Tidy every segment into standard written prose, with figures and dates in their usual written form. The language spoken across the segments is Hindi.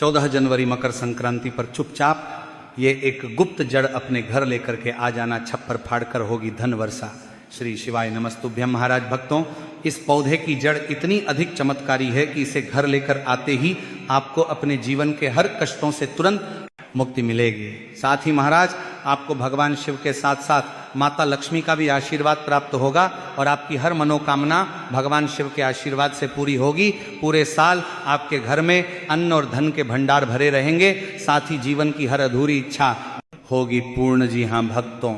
14 जनवरी मकर संक्रांति पर चुपचाप ये एक गुप्त जड़ अपने घर लेकर के आ जाना, छप्पर फाड़कर होगी धन वर्षा। श्री शिवाय नमस्तुभ्यम। महाराज भक्तों, इस पौधे की जड़ इतनी अधिक चमत्कारी है कि इसे घर लेकर आते ही आपको अपने जीवन के हर कष्टों से तुरंत मुक्ति मिलेगी। साथ ही महाराज आपको भगवान शिव के साथ साथ माता लक्ष्मी का भी आशीर्वाद प्राप्त होगा और आपकी हर मनोकामना भगवान शिव के आशीर्वाद से पूरी होगी। पूरे साल आपके घर में अन्न और धन के भंडार भरे रहेंगे, साथ ही जीवन की हर अधूरी इच्छा होगी पूर्ण। जी हाँ भक्तों,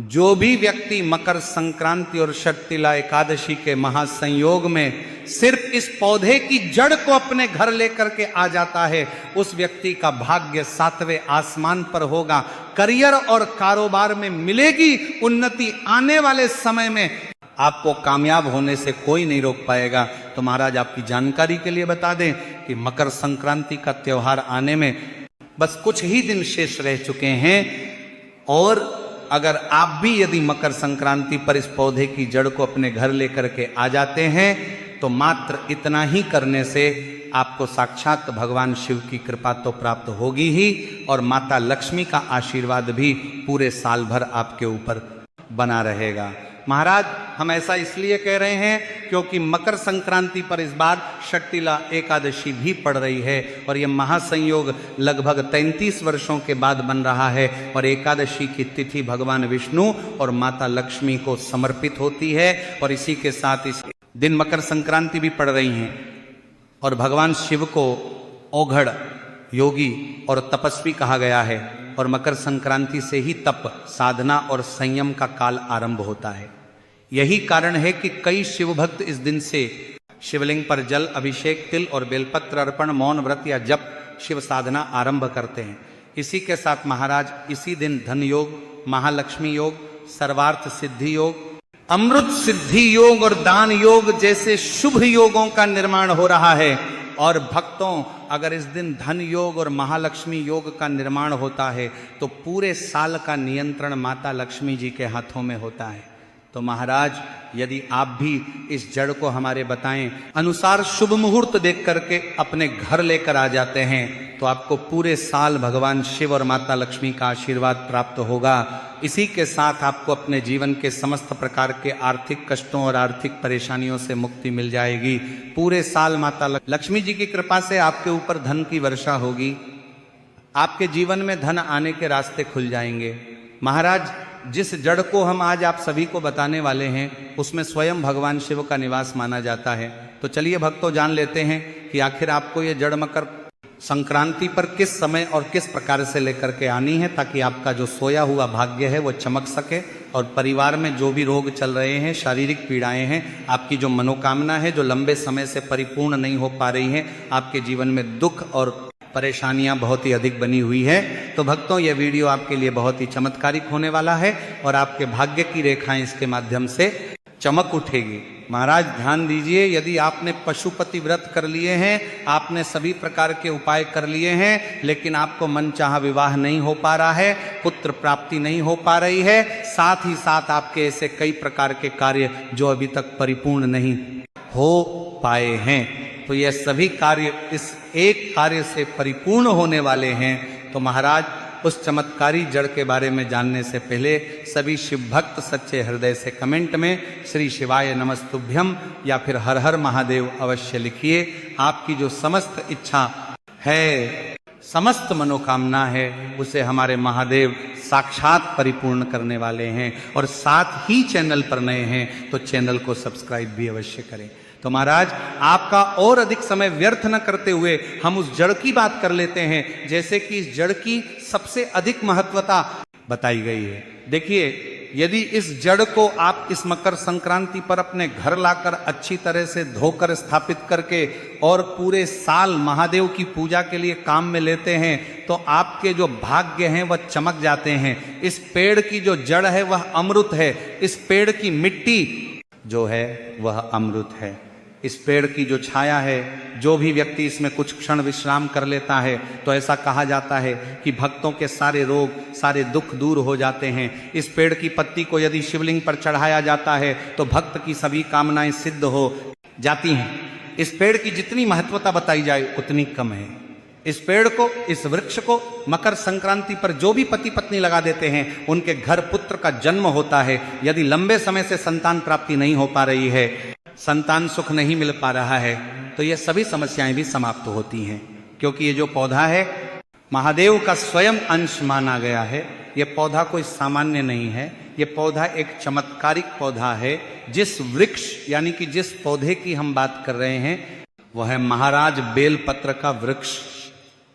जो भी व्यक्ति मकर संक्रांति और षटतिला एकादशी के महासंयोग में सिर्फ इस पौधे की जड़ को अपने घर लेकर के आ जाता है, उस व्यक्ति का भाग्य 7वें आसमान पर होगा। करियर और कारोबार में मिलेगी उन्नति। आने वाले समय में आपको कामयाब होने से कोई नहीं रोक पाएगा। तो महाराज आपकी जानकारी के लिए बता दें कि मकर संक्रांति का त्योहार आने में बस कुछ ही दिन शेष रह चुके हैं और अगर आप भी यदि मकर संक्रांति पर इस पौधे की जड़ को अपने घर लेकर के आ जाते हैं तो मात्र इतना ही करने से आपको साक्षात भगवान शिव की कृपा तो प्राप्त होगी ही और माता लक्ष्मी का आशीर्वाद भी पूरे साल भर आपके ऊपर बना रहेगा। महाराज हम ऐसा इसलिए कह रहे हैं क्योंकि मकर संक्रांति पर इस बार षटतिला एकादशी भी पड़ रही है और यह महासंयोग लगभग 33 वर्षों के बाद बन रहा है और एकादशी की तिथि भगवान विष्णु और माता लक्ष्मी को समर्पित होती है और इसी के साथ इस दिन मकर संक्रांति भी पड़ रही हैं और भगवान शिव को औघड़, योगी और तपस्वी कहा गया है और मकर संक्रांति से ही तप, साधना और संयम का काल आरंभ होता है। यही कारण है कि कई शिव भक्त इस दिन से शिवलिंग पर जल अभिषेक, तिल और बेलपत्र अर्पण, मौन व्रत या जप शिव साधना आरंभ करते हैं। इसी के साथ महाराज इसी दिन धन योग, महालक्ष्मी योग, सर्वार्थ सिद्धि योग, अमृत सिद्धि योग और दान योग जैसे शुभ योगों का निर्माण हो रहा है। और भक्तों, अगर इस दिन धन योग और महालक्ष्मी योग का निर्माण होता है तो पूरे साल का नियंत्रण माता लक्ष्मी जी के हाथों में होता है। तो महाराज यदि आप भी इस जड़ को हमारे बताएं अनुसार शुभ मुहूर्त देख करके अपने घर लेकर आ जाते हैं तो आपको पूरे साल भगवान शिव और माता लक्ष्मी का आशीर्वाद प्राप्त होगा। इसी के साथ आपको अपने जीवन के समस्त प्रकार के आर्थिक कष्टों और आर्थिक परेशानियों से मुक्ति मिल जाएगी। पूरे साल माता लक्ष्मी जी की कृपा से आपके ऊपर धन की वर्षा होगी। आपके जीवन में धन आने के रास्ते खुल जाएंगे। महाराज जिस जड़ को हम आज आप सभी को बताने वाले हैं उसमें स्वयं भगवान शिव का निवास माना जाता है। तो चलिए भक्तों, जान लेते हैं कि आखिर आपको ये जड़ मकर संक्रांति पर किस समय और किस प्रकार से लेकर के आनी है ताकि आपका जो सोया हुआ भाग्य है वो चमक सके और परिवार में जो भी रोग चल रहे हैं, शारीरिक पीड़ाएं हैं, आपकी जो मनोकामना है जो लंबे समय से परिपूर्ण नहीं हो पा रही हैं, आपके जीवन में दुख और परेशानियां बहुत ही अधिक बनी हुई है, तो भक्तों ये वीडियो आपके लिए बहुत ही चमत्कारिक होने वाला है और आपके भाग्य की रेखाएं इसके माध्यम से चमक उठेगी। महाराज ध्यान दीजिए, यदि आपने पशुपति व्रत कर लिए हैं, आपने सभी प्रकार के उपाय कर लिए हैं, लेकिन आपको मनचाहा विवाह नहीं हो पा रहा है, पुत्र प्राप्ति नहीं हो पा रही है, साथ ही साथ आपके ऐसे कई प्रकार के कार्य जो अभी तक परिपूर्ण नहीं हो पाए हैं, तो यह सभी कार्य इस एक कार्य से परिपूर्ण होने वाले हैं। तो महाराज उस चमत्कारी जड़ के बारे में जानने से पहले सभी शिव भक्त सच्चे हृदय से कमेंट में श्री शिवाय नमस्तुभ्यम या फिर हर हर महादेव अवश्य लिखिए। आपकी जो समस्त इच्छा है, समस्त मनोकामना है, उसे हमारे महादेव साक्षात परिपूर्ण करने वाले हैं। और साथ ही चैनल पर नए हैं तो चैनल को सब्सक्राइब भी अवश्य करें। तो महाराज आपका और अधिक समय व्यर्थ न करते हुए हम उस जड़ की बात कर लेते हैं, जैसे कि इस जड़ की सबसे अधिक महत्वता बताई गई है। देखिए, यदि इस जड़ को आप इस मकर संक्रांति पर अपने घर लाकर अच्छी तरह से धोकर स्थापित करके और पूरे साल महादेव की पूजा के लिए काम में लेते हैं तो आपके जो भाग्य हैं वह चमक जाते हैं। इस पेड़ की जो जड़ है वह अमृत है, इस पेड़ की मिट्टी जो है वह अमृत है, इस पेड़ की जो छाया है, जो भी व्यक्ति इसमें कुछ क्षण विश्राम कर लेता है तो ऐसा कहा जाता है कि भक्तों के सारे रोग, सारे दुख दूर हो जाते हैं। इस पेड़ की पत्ती को यदि शिवलिंग पर चढ़ाया जाता है तो भक्त की सभी कामनाएं सिद्ध हो जाती हैं। इस पेड़ की जितनी महत्वता बताई जाए उतनी कम है। इस पेड़ को, इस वृक्ष को मकर संक्रांति पर जो भी पति पत्नी लगा देते हैं, उनके घर पुत्र का जन्म होता है। यदि लंबे समय से संतान प्राप्ति नहीं हो पा रही है, संतान सुख नहीं मिल पा रहा है, तो ये सभी समस्याएं भी समाप्त होती हैं। क्योंकि ये जो पौधा है महादेव का स्वयं अंश माना गया है। ये पौधा कोई सामान्य नहीं है, ये पौधा एक चमत्कारिक पौधा है। जिस वृक्ष यानी कि जिस पौधे की हम बात कर रहे हैं वह है महाराज बेलपत्र का वृक्ष।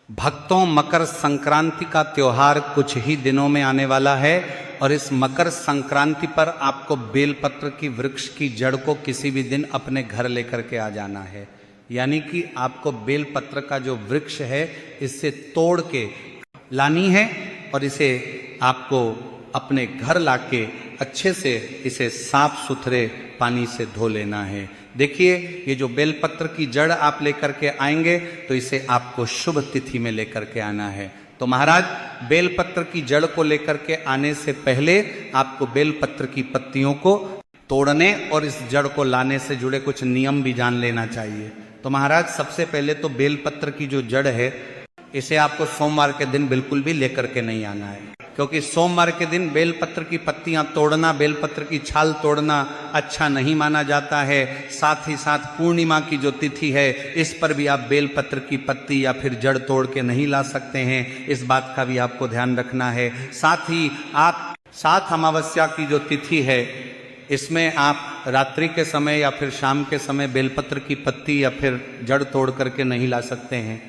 भक्तों, मकर संक्रांति का त्योहार कुछ ही दिनों में आने वाला है और इस मकर संक्रांति पर आपको बेलपत्र की वृक्ष की जड़ को किसी भी दिन अपने घर लेकर के आ जाना है। यानी कि आपको बेलपत्र का जो वृक्ष है इससे तोड़ के लानी है और इसे आपको अपने घर लाके अच्छे से इसे साफ सुथरे पानी से धो लेना है। देखिए, ये जो बेलपत्र की जड़ आप लेकर के आएंगे तो इसे आपको शुभ तिथि में लेकर के आना है। तो महाराज, बेलपत्र की जड़ को लेकर के आने से पहले आपको बेलपत्र की पत्तियों को तोड़ने और इस जड़ को लाने से जुड़े कुछ नियम भी जान लेना चाहिए। तो महाराज, सबसे पहले तो बेलपत्र की जो जड़ है इसे आपको सोमवार के दिन बिल्कुल भी लेकर के नहीं आना है, क्योंकि सोमवार के दिन बेलपत्र की पत्तियां तोड़ना, बेलपत्र की छाल तोड़ना अच्छा नहीं माना जाता है। साथ ही साथ पूर्णिमा की जो तिथि है इस पर भी आप बेलपत्र की पत्ती या फिर जड़ तोड़ के नहीं ला सकते हैं, इस बात का भी आपको ध्यान रखना है। साथ ही आप 7 अमावस्या की जो तिथि है इसमें आप रात्रि के समय या फिर शाम के समय बेलपत्र की पत्ती या फिर जड़ तोड़ करके नहीं ला सकते हैं।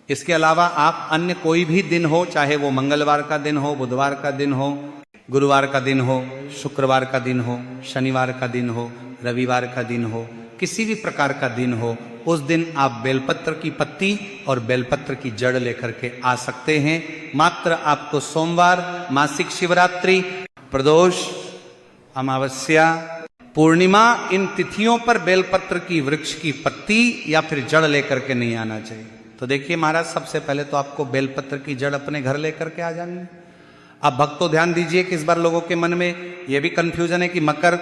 इसके अलावा आप अन्य कोई भी दिन हो, चाहे वो मंगलवार का दिन हो, बुधवार का दिन हो, गुरुवार का दिन हो, शुक्रवार का दिन हो, शनिवार का दिन हो, रविवार का दिन हो, किसी भी प्रकार का दिन हो, उस दिन आप बेलपत्र की पत्ती और बेलपत्र की जड़ लेकर के आ सकते हैं। मात्र आपको सोमवार, मासिक शिवरात्रि, प्रदोष, अमावस्या, पूर्णिमा, इन तिथियों पर बेलपत्र की वृक्ष की पत्ती या फिर जड़ लेकर के नहीं आना चाहिए। तो देखिए महाराज, सबसे पहले तो आपको बेलपत्र की जड़ अपने घर लेकर के आ जानी है। अब भक्तों ध्यान दीजिए कि इस बार लोगों के मन में यह भी कंफ्यूजन है कि मकर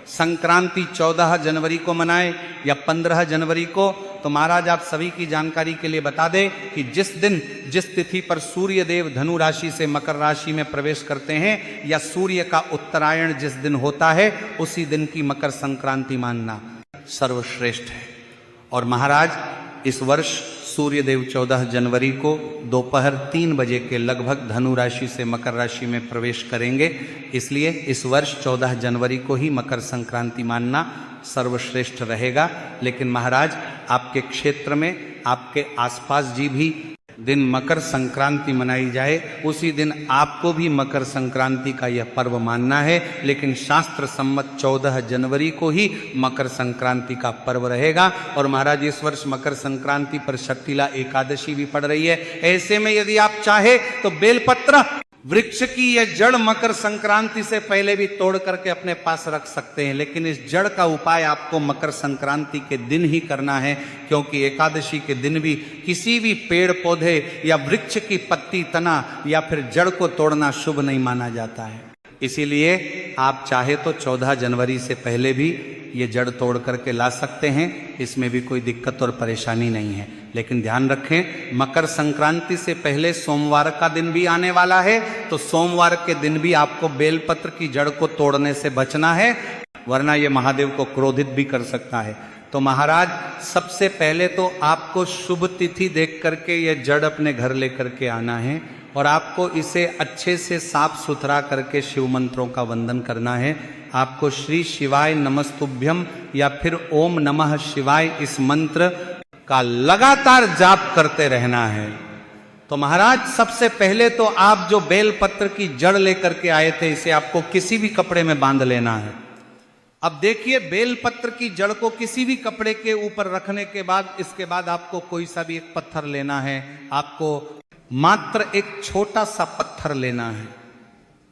संक्रांति 14 जनवरी को मनाए या 15 जनवरी को। तो महाराज, आप सभी की जानकारी के लिए बता दें कि जिस दिन, जिस तिथि पर सूर्य देव धनु राशि से मकर राशि में प्रवेश करते हैं या सूर्य का उत्तरायण जिस दिन होता है उसी दिन की मकर संक्रांति मानना सर्वश्रेष्ठ है। और महाराज, इस वर्ष सूर्य देव 14 जनवरी को दोपहर 3 बजे के लगभग धनु राशि से मकर राशि में प्रवेश करेंगे। इसलिए इस वर्ष 14 जनवरी को ही मकर संक्रांति मानना सर्वश्रेष्ठ रहेगा। लेकिन महाराज, आपके क्षेत्र में आपके आसपास जी भी दिन मकर संक्रांति मनाई जाए, उसी दिन आपको भी मकर संक्रांति का यह पर्व मानना है। लेकिन शास्त्र सम्मत 14 जनवरी को ही मकर संक्रांति का पर्व रहेगा। और महाराज, इस वर्ष मकर संक्रांति पर शक्तिला एकादशी भी पड़ रही है। ऐसे में यदि आप चाहे तो बेलपत्र वृक्ष की यह जड़ मकर संक्रांति से पहले भी तोड़ करके अपने पास रख सकते हैं, लेकिन इस जड़ का उपाय आपको मकर संक्रांति के दिन ही करना है, क्योंकि एकादशी के दिन भी किसी भी पेड़ पौधे या वृक्ष की पत्ती, तना या फिर जड़ को तोड़ना शुभ नहीं माना जाता है। इसीलिए आप चाहे तो 14 जनवरी से पहले भी ये जड़ तोड़ करके ला सकते हैं, इसमें भी कोई दिक्कत और परेशानी नहीं है। लेकिन ध्यान रखें, मकर संक्रांति से पहले सोमवार का दिन भी आने वाला है, तो सोमवार के दिन भी आपको बेलपत्र की जड़ को तोड़ने से बचना है, वरना ये महादेव को क्रोधित भी कर सकता है। तो महाराज, सबसे पहले तो आपको शुभ तिथि देख करके ये जड़ अपने घर लेकर के आना है और आपको इसे अच्छे से साफ सुथरा करके शिव मंत्रों का वंदन करना है। आपको श्री शिवाय नमस्तुभ्यम या फिर ओम नमः शिवाय इस मंत्र का लगातार जाप करते रहना है। तो महाराज, सबसे पहले तो आप जो बेलपत्र की जड़ लेकर के आए थे इसे आपको किसी भी कपड़े में बांध लेना है। अब देखिए, बेलपत्र की जड़ को किसी भी कपड़े के ऊपर रखने के बाद इसके बाद आपको कोई सा भी एक पत्थर लेना है। आपको मात्र एक छोटा सा पत्थर लेना है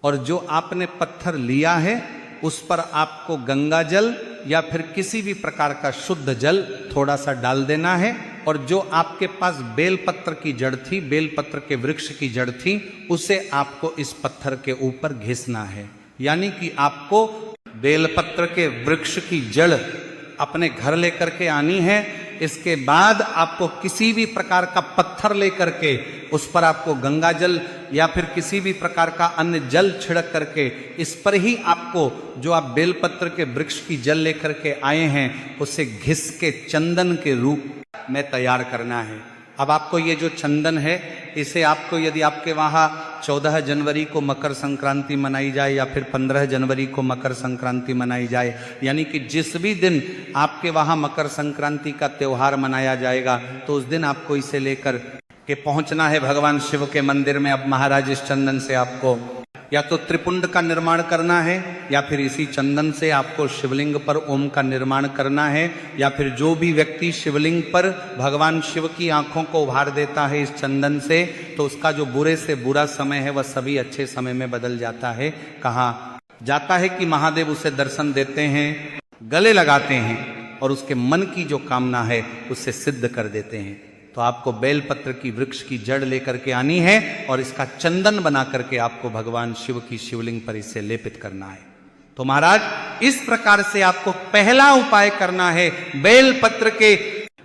और जो आपने पत्थर लिया है उस पर आपको गंगा जल या फिर किसी भी प्रकार का शुद्ध जल थोड़ा सा डाल देना है। और जो आपके पास बेलपत्र की जड़ थी, बेलपत्र के वृक्ष की जड़ थी, उसे आपको इस पत्थर के ऊपर घिसना है। यानी कि आपको बेलपत्र के वृक्ष की जड़ अपने घर लेकर के आनी है। इसके बाद आपको किसी भी प्रकार का पत्थर लेकर के उस पर आपको गंगा जल या फिर किसी भी प्रकार का अन्य जल छिड़क करके इस पर ही आपको जो आप बेलपत्र के वृक्ष की जल लेकर के आए हैं उसे घिस के चंदन के रूप में तैयार करना है। अब आपको ये जो चंदन है इसे आपको यदि आपके वहाँ 14 जनवरी को मकर संक्रांति मनाई जाए या फिर 15 जनवरी को मकर संक्रांति मनाई जाए, यानी कि जिस भी दिन आपके वहाँ मकर संक्रांति का त्यौहार मनाया जाएगा तो उस दिन आपको इसे लेकर के पहुंचना है भगवान शिव के मंदिर में। अब महाराज इस चंदन से आपको या तो त्रिपुंड का निर्माण करना है या फिर इसी चंदन से आपको शिवलिंग पर ओम का निर्माण करना है, या फिर जो भी व्यक्ति शिवलिंग पर भगवान शिव की आंखों को उभार देता है इस चंदन से तो उसका जो बुरे से बुरा समय है वह सभी अच्छे समय में बदल जाता है। कहा जाता है कि महादेव उसे दर्शन देते हैं, गले लगाते हैं और उसके मन की जो कामना है उसे सिद्ध कर देते हैं। तो आपको बेलपत्र की वृक्ष की जड़ लेकर के आनी है और इसका चंदन बना करके आपको भगवान शिव की शिवलिंग पर इसे लेपित करना है। तो महाराज इस प्रकार से आपको पहला उपाय करना है बेलपत्र के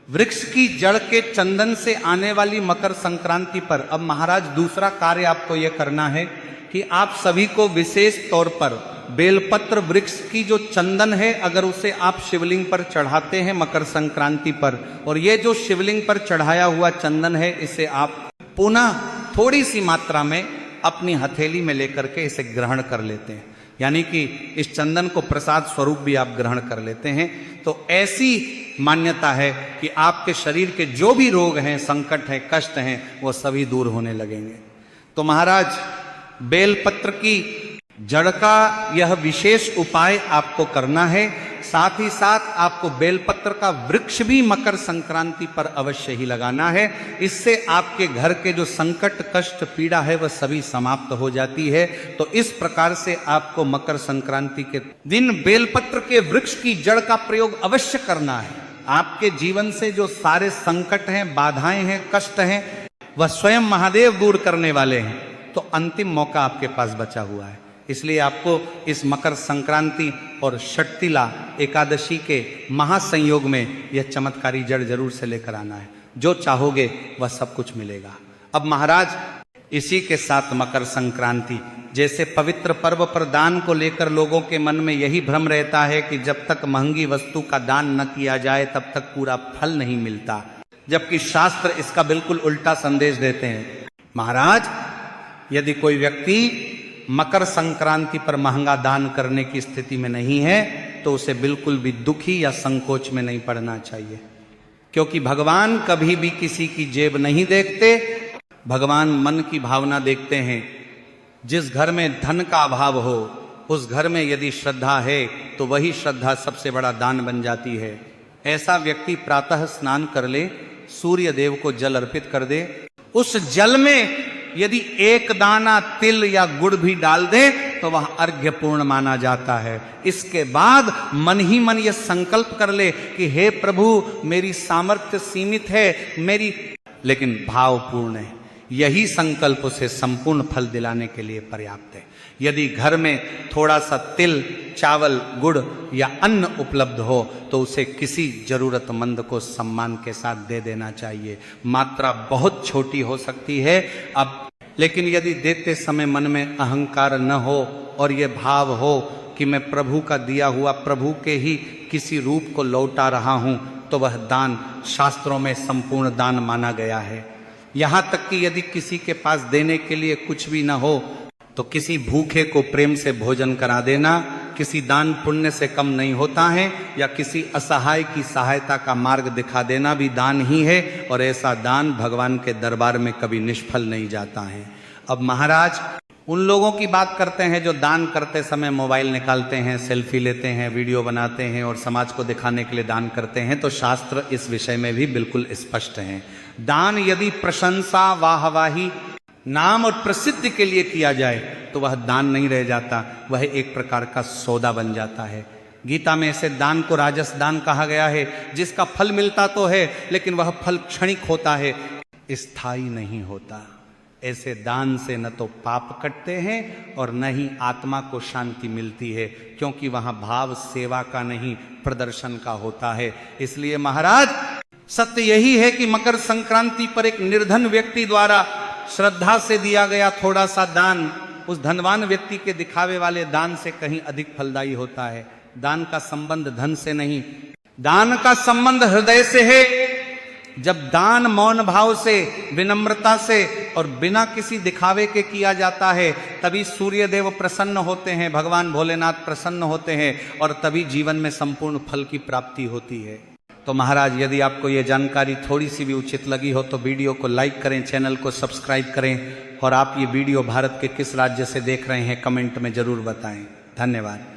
वृक्ष की जड़ के चंदन से आने वाली मकर संक्रांति पर। अब महाराज दूसरा कार्य आपको यह करना है कि आप सभी को विशेष तौर पर बेलपत्र वृक्ष की जो चंदन है अगर उसे आप शिवलिंग पर चढ़ाते हैं मकर संक्रांति पर, और ये जो शिवलिंग पर चढ़ाया हुआ चंदन है इसे आप पुनः थोड़ी सी मात्रा में अपनी हथेली में लेकर के इसे ग्रहण कर लेते हैं, यानी कि इस चंदन को प्रसाद स्वरूप भी आप ग्रहण कर लेते हैं। तो ऐसी मान्यता है कि आपके शरीर के जो भी रोग हैं, संकट हैं, कष्ट हैं, वो सभी दूर होने लगेंगे। तो महाराज बेलपत्र की जड़ का यह विशेष उपाय आपको करना है। साथ ही साथ आपको बेलपत्र का वृक्ष भी मकर संक्रांति पर अवश्य ही लगाना है। इससे आपके घर के जो संकट, कष्ट, पीड़ा है वह सभी समाप्त हो जाती है। तो इस प्रकार से आपको मकर संक्रांति के दिन बेलपत्र के वृक्ष की जड़ का प्रयोग अवश्य करना है। आपके जीवन से जो सारे संकट हैं, बाधाएं हैं, कष्ट हैं, वह स्वयं महादेव दूर करने वाले हैं। तो अंतिम मौका आपके पास बचा हुआ है, इसलिए आपको इस मकर संक्रांति और षटतिला एकादशी के महासंयोग में यह चमत्कारी जड़ जरूर से लेकर आना है। जो चाहोगे वह सब कुछ मिलेगा। अब महाराज इसी के साथ मकर संक्रांति जैसे पवित्र पर्व पर दान को लेकर लोगों के मन में यही भ्रम रहता है कि जब तक महंगी वस्तु का दान न किया जाए तब तक पूरा फल नहीं मिलता, जबकि शास्त्र इसका बिल्कुल उल्टा संदेश देते हैं। महाराज यदि कोई व्यक्ति मकर संक्रांति पर महंगा दान करने की स्थिति में नहीं है तो उसे बिल्कुल भी दुखी या संकोच में नहीं पड़ना चाहिए, क्योंकि भगवान कभी भी किसी की जेब नहीं देखते, भगवान मन की भावना देखते हैं। जिस घर में धन का अभाव हो उस घर में यदि श्रद्धा है तो वही श्रद्धा सबसे बड़ा दान बन जाती है। ऐसा व्यक्ति प्रातः स्नान कर ले, सूर्य देव को जल अर्पित कर दे, उस जल में यदि एक दाना तिल या गुड़ भी डाल दे तो वह अर्घ्य पूर्ण माना जाता है। इसके बाद मन ही मन यह संकल्प कर ले कि हे प्रभु मेरी सामर्थ्य सीमित है, मेरी लेकिन भाव पूर्ण है। यही संकल्प उसे संपूर्ण फल दिलाने के लिए पर्याप्त है। यदि घर में थोड़ा सा तिल, चावल, गुड़ या अन्न उपलब्ध हो तो उसे किसी जरूरतमंद को सम्मान के साथ दे देना चाहिए। मात्रा बहुत छोटी हो सकती है अब, लेकिन यदि देते समय मन में अहंकार न हो और ये भाव हो कि मैं प्रभु का दिया हुआ, प्रभु के ही किसी रूप को लौटा रहा हूं, तो वह दान शास्त्रों में संपूर्ण दान माना गया है। यहां तक कि यदि किसी के पास देने के लिए कुछ भी न हो तो किसी भूखे को प्रेम से भोजन करा देना किसी दान पुण्य से कम नहीं होता है, या किसी असहाय की सहायता का मार्ग दिखा देना भी दान ही है, और ऐसा दान भगवान के दरबार में कभी निष्फल नहीं जाता है। अब महाराज उन लोगों की बात करते हैं जो दान करते समय मोबाइल निकालते हैं, सेल्फी लेते हैं, वीडियो बनाते हैं और समाज को दिखाने के लिए दान करते हैं। तो शास्त्र इस विषय में भी बिल्कुल स्पष्ट है। दान यदि प्रशंसा, वाहवाही, नाम और प्रसिद्धि के लिए किया जाए तो वह दान नहीं रह जाता, वह एक प्रकार का सौदा बन जाता है। गीता में ऐसे दान को राजस दान कहा गया है, जिसका फल मिलता तो है लेकिन वह फल क्षणिक होता है, स्थायी नहीं होता। ऐसे दान से न तो पाप कटते हैं और न ही आत्मा को शांति मिलती है, क्योंकि वहां भाव सेवा का नहीं प्रदर्शन का होता है। इसलिए महाराज सत्य यही है कि मकर संक्रांति पर एक निर्धन व्यक्ति द्वारा श्रद्धा से दिया गया थोड़ा सा दान उस धनवान व्यक्ति के दिखावे वाले दान से कहीं अधिक फलदायी होता है। दान का संबंध धन से नहीं, दान का संबंध हृदय से है। जब दान मौन भाव से, विनम्रता से और बिना किसी दिखावे के किया जाता है, तभी सूर्य देव प्रसन्न होते हैं, भगवान भोलेनाथ प्रसन्न होते हैं और तभी जीवन में संपूर्ण फल की प्राप्ति होती है। तो महाराज, यदि आपको ये जानकारी थोड़ी सी भी उचित लगी हो तो वीडियो को लाइक करें, चैनल को सब्सक्राइब करें और आप ये वीडियो भारत के किस राज्य से देख रहे हैं कमेंट में जरूर बताएं। धन्यवाद।